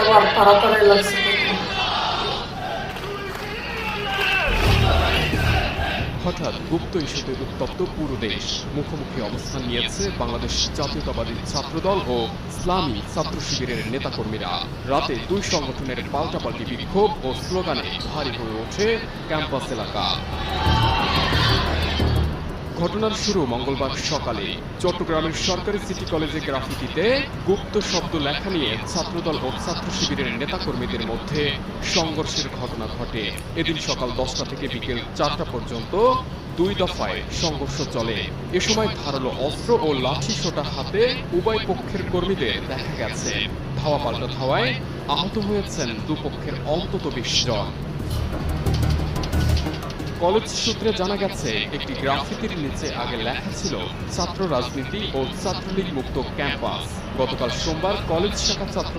এবার তাড়াতাড়ি লাগছে। হঠাৎ গুপ্ত ইস্যুতে উত্তপ্ত পুরো দেশ। মুখোমুখি অবস্থান নিয়েছে বাংলাদেশ জাতীয়তাবাদী ছাত্রদল ও ইসলামী ছাত্র শিবিরের নেতাকর্মীরা। রাতে দুই সংগঠনের পাল্টাপাল্টি বিক্ষোভ ও স্লোগানে ভারী হয়ে ওঠে ক্যাম্পাস এলাকা। ঘটনার শুরু মঙ্গলবার সকালে চট্টগ্রামের সরকারি সিটি কলেজে গ্রাফিতিতে গুপ্ত শব্দ লেখা নিয়ে ছাত্রদল ও ছাত্র শিবিরের নেতাকর্মীদের মধ্যে সংঘর্ষের ঘটনা ঘটে। এদিন সকাল 10টা থেকে বিকেল 4টা পর্যন্ত দুই দফায় সংঘর্ষ চলে। এ সময় ধারালো অস্ত্র ও লাঠি সোটা হাতে উভয় পক্ষের কর্মীদের দেখা গেছে। ধাওয়া পাল্টা ধাওয়ায় আহত হয়েছেন দুপক্ষের অন্তত 20 জন। কলেজ সূত্রে জানা গেছে, একটি গ্রাফিতির নিচে আগে লেখা ছিল ছাত্র রাজনীতি ও ছাত্রলীগ মুক্ত ক্যাম্পাস। গতকাল সোমবার কলেজ শাখা ছাত্র